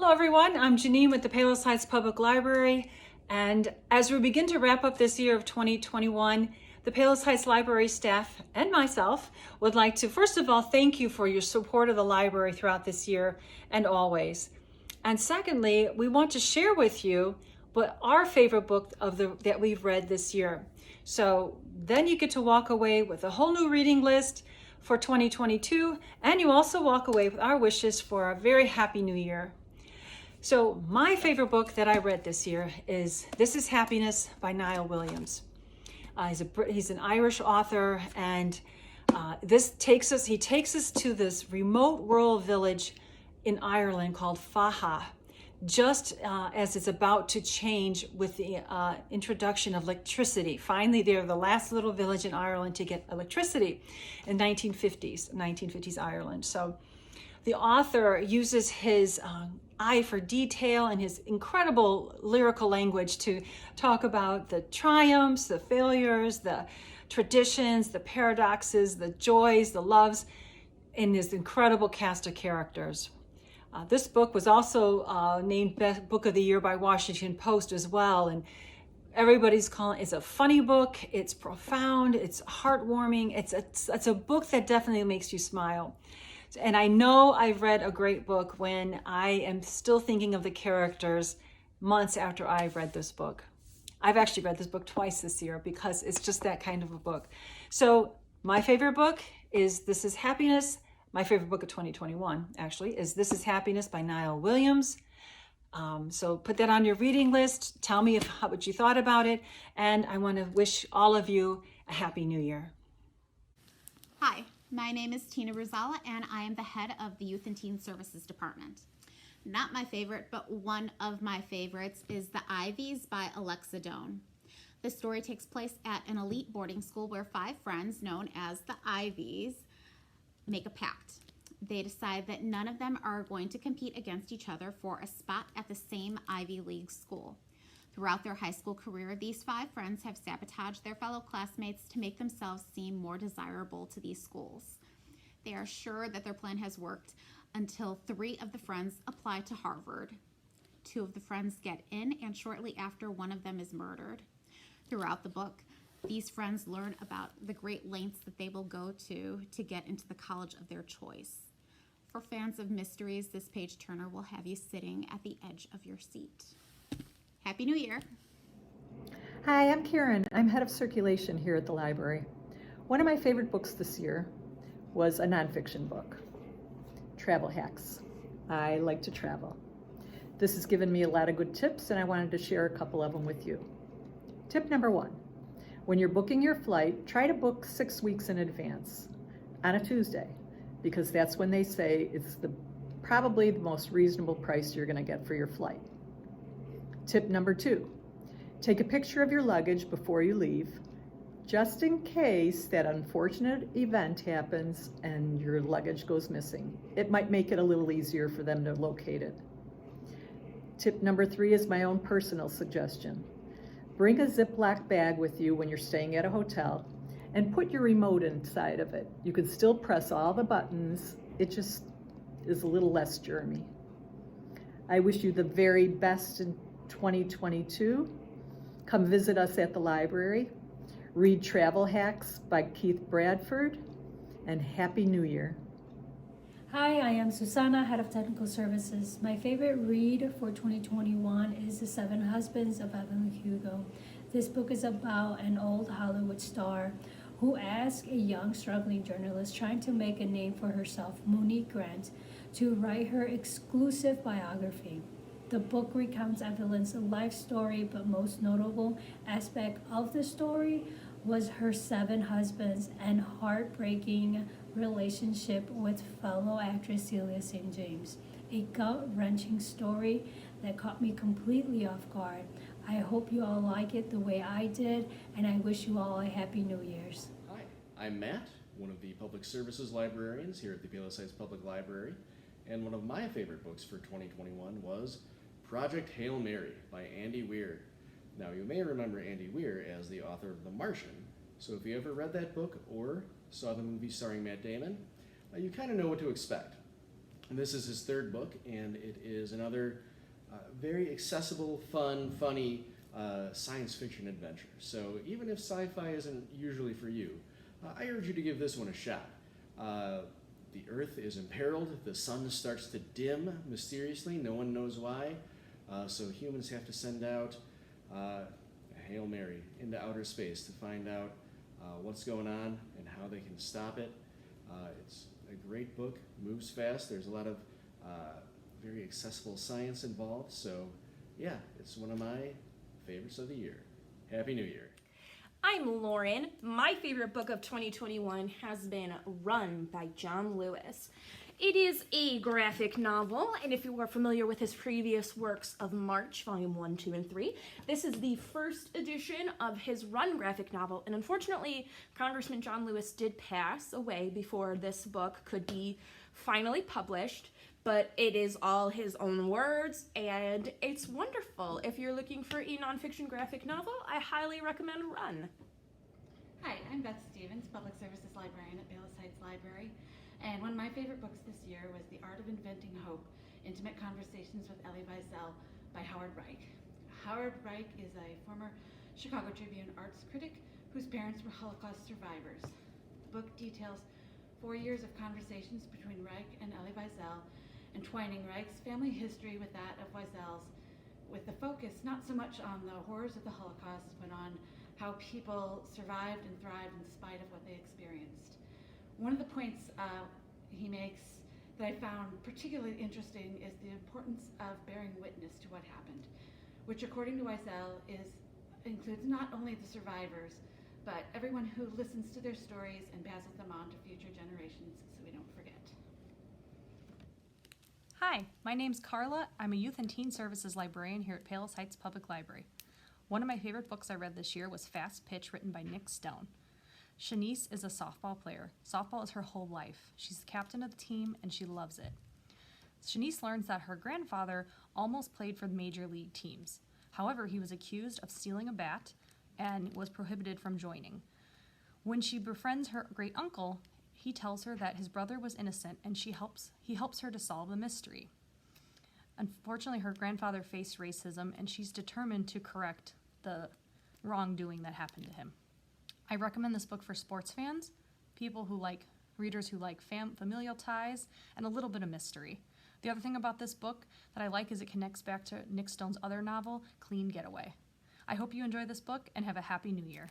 Hello everyone, I'm Janine with the Palos Heights Public Library, and as we begin to wrap up this year of 2021, the Palos Heights Library staff and myself would like to first of all thank you for your support of the library throughout this year and always. And secondly, we want to share with you what our favorite book that we've read this year. So then you get to walk away with a whole new reading list for 2022, and you also walk away with our wishes for a very happy new year. So my favorite book that I read this year is This Is Happiness by Niall Williams. He's an Irish author, and he takes us to this remote rural village in Ireland called Faha, just as it's about to change with the introduction of electricity. Finally, they're the last little village in Ireland to get electricity in 1950s Ireland. So the author uses his eye for detail and his incredible lyrical language to talk about the triumphs, the failures, the traditions, the paradoxes, the joys, the loves, in his incredible cast of characters. This book was also named Best Book of the Year by Washington Post as well, and everybody's calling it. It's a funny book, it's profound, it's heartwarming, it's a book that definitely makes you smile. And I know I've read a great book when I am still thinking of the characters months after I've read this book. I've actually read this book twice this year because it's just that kind of a book. So my favorite book is This Is Happiness. My favorite book of 2021 actually is This Is Happiness by Niall Williams. So put that on your reading list. Tell me what you thought about it. And I want to wish all of you a happy new year. Hi. My name is Tina Rosella, and I am the head of the Youth and Teen Services Department. Not my favorite, but one of my favorites is The Ivies by Alexa Doan. The story takes place at an elite boarding school where 5 friends, known as the Ivies, make a pact. They decide that none of them are going to compete against each other for a spot at the same Ivy League school. Throughout their high school career, these 5 friends have sabotaged their fellow classmates to make themselves seem more desirable to these schools. They are sure that their plan has worked until 3 of the friends apply to Harvard. 2 of the friends get in, and shortly after, one of them is murdered. Throughout the book, these friends learn about the great lengths that they will go to get into the college of their choice. For fans of mysteries, this page turner will have you sitting at the edge of your seat. Happy New Year. Hi, I'm Karen. I'm head of circulation here at the library. One of my favorite books this year was a nonfiction book, Travel Hacks. I like to travel. This has given me a lot of good tips, and I wanted to share a couple of them with you. Tip number 1, when you're booking your flight, try to book 6 weeks in advance on a Tuesday, because that's when they say it's probably the most reasonable price you're going to get for your flight. Tip number 2, take a picture of your luggage before you leave, just in case that unfortunate event happens and your luggage goes missing. It might make it a little easier for them to locate it. Tip number 3 is my own personal suggestion. Bring a Ziploc bag with you when you're staying at a hotel and put your remote inside of it. You can still press all the buttons. It just is a little less germy. I wish you the very best in 2022. Come visit us at the library. Read Travel Hacks by Keith Bradford, and Happy New Year. Hi, I am Susanna, Head of Technical Services. My favorite read for 2021 is The 7 Husbands of Evelyn Hugo. This book is about an old Hollywood star who asks a young struggling journalist trying to make a name for herself, Monique Grant, to write her exclusive biography. The book recounts Evelyn's life story, but most notable aspect of the story was her 7 husbands and heartbreaking relationship with fellow actress Celia St. James. A gut-wrenching story that caught me completely off guard. I hope you all like it the way I did, and I wish you all a happy New Year's. Hi, I'm Matt, one of the public services librarians here at the Palos Heights Public Library, and one of my favorite books for 2021 was Project Hail Mary by Andy Weir. Now, you may remember Andy Weir as the author of The Martian, so if you ever read that book or saw the movie starring Matt Damon, you kind of know what to expect. And this is his third book, and it is another very accessible, fun, funny science fiction adventure. So even if sci-fi isn't usually for you, I urge you to give this one a shot. The Earth is imperiled, the sun starts to dim mysteriously, no one knows why, so humans have to send out a Hail Mary into outer space to find out what's going on and how they can stop it. It's a great book, moves fast, there's a lot of very accessible science involved, so yeah, it's one of my favorites of the year. Happy New Year. I'm Lauren. My favorite book of 2021 has been Run by John Lewis. It is a graphic novel, and if you are familiar with his previous works of March, Volume 1, 2, and 3, this is the first edition of his Run graphic novel, and unfortunately, Congressman John Lewis did pass away before this book could be finally published, but it is all his own words, and it's wonderful. If you're looking for a nonfiction graphic novel, I highly recommend Run. Hi, I'm Beth Stevens, Public Services Librarian at Palos Heights Library, and one of my favorite books this year was The Art of Inventing Hope, Intimate Conversations with Elie Wiesel by Howard Reich. Howard Reich is a former Chicago Tribune arts critic whose parents were Holocaust survivors. The book details 4 years of conversations between Reich and Elie Wiesel, entwining Reich's family history with that of Wiesel's, with the focus not so much on the horrors of the Holocaust, but on how people survived and thrived in spite of what they experienced. One of the points he makes that I found particularly interesting is the importance of bearing witness to what happened, which according to Wiesel includes not only the survivors, but everyone who listens to their stories and passes them on to future generations so we don't forget. Hi, my name's Carla. I'm a Youth and Teen Services Librarian here at Palos Heights Public Library. One of my favorite books I read this year was Fast Pitch, written by Nick Stone. Shanice is a softball player. Softball is her whole life. She's the captain of the team, and she loves it. Shanice learns that her grandfather almost played for the major league teams. However, he was accused of stealing a bat and was prohibited from joining. When she befriends her great uncle, he tells her that his brother was innocent, and he helps her to solve the mystery. Unfortunately, her grandfather faced racism, and she's determined to correct the wrongdoing that happened to him. I recommend this book for sports fans, readers who like familial ties, and a little bit of mystery. The other thing about this book that I like is it connects back to Nick Stone's other novel, Clean Getaway. I hope you enjoy this book and have a happy new year.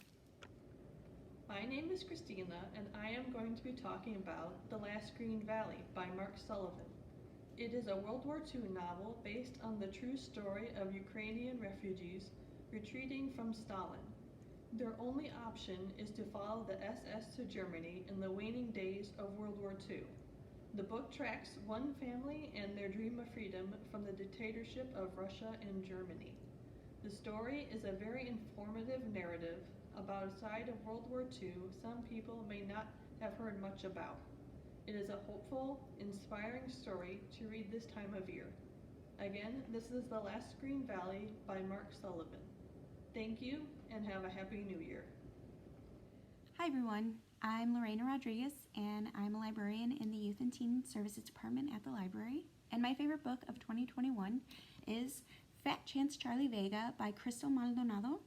My name is Christina, and I am going to be talking about The Last Green Valley by Mark Sullivan. It is a World War II novel based on the true story of Ukrainian refugees retreating from Stalin. Their only option is to follow the SS to Germany in the waning days of World War II. The book tracks one family and their dream of freedom from the dictatorship of Russia and Germany. The story is a very informative narrative about a side of World War II some people may not have heard much about. It is a hopeful, inspiring story to read this time of year. Again, this is The Last Green Valley by Mark Sullivan. Thank you, and have a happy new year. Hi everyone, I'm Lorena Rodriguez, and I'm a librarian in the Youth and Teen Services Department at the library. And my favorite book of 2021 is Fat Chance Charlie Vega by Crystal Maldonado.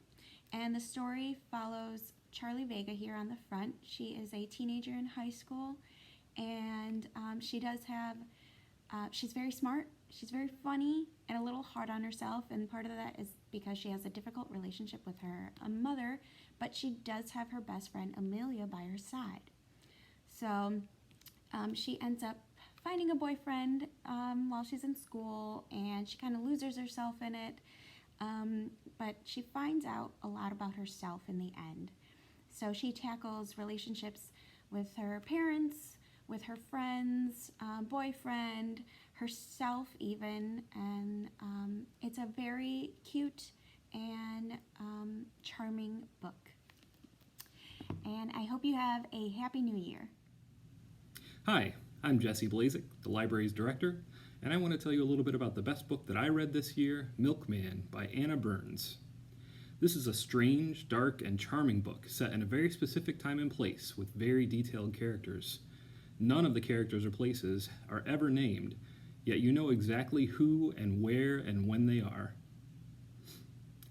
And the story follows Charlie Vega here on the front. She is a teenager in high school, and she's very smart, she's very funny, and a little hard on herself, and part of that is because she has a difficult relationship with her mother, but she does have her best friend Amelia by her side. So she ends up finding a boyfriend while she's in school, and she kind of loses herself in it, but she finds out a lot about herself in the end. So she tackles relationships with her parents, with her friends, boyfriend, herself even, and it's a very cute and charming book. And I hope you have a happy new year. Hi, I'm Jesse Blazik, the library's director, and I want to tell you a little bit about the best book that I read this year, Milkman by Anna Burns. This is a strange, dark, and charming book set in a very specific time and place with very detailed characters. None of the characters or places are ever named, yet you know exactly who and where and when they are.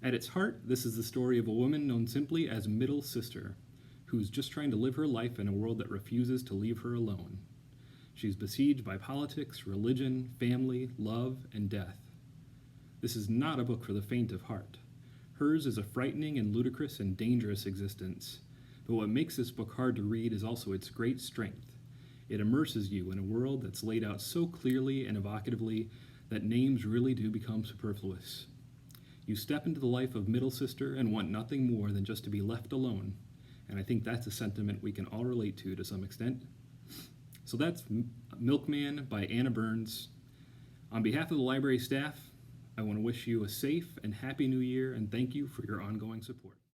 At its heart, this is the story of a woman known simply as Middle Sister, who's just trying to live her life in a world that refuses to leave her alone. She's besieged by politics, religion, family, love, and death. This is not a book for the faint of heart. Hers is a frightening and ludicrous and dangerous existence, but what makes this book hard to read is also its great strength. It immerses you in a world that's laid out so clearly and evocatively that names really do become superfluous. You step into the life of Middle Sister and want nothing more than just to be left alone, and I think that's a sentiment we can all relate to some extent. So that's Milkman by Anna Burns. On behalf of the library staff, I want to wish you a safe and happy new year and thank you for your ongoing support.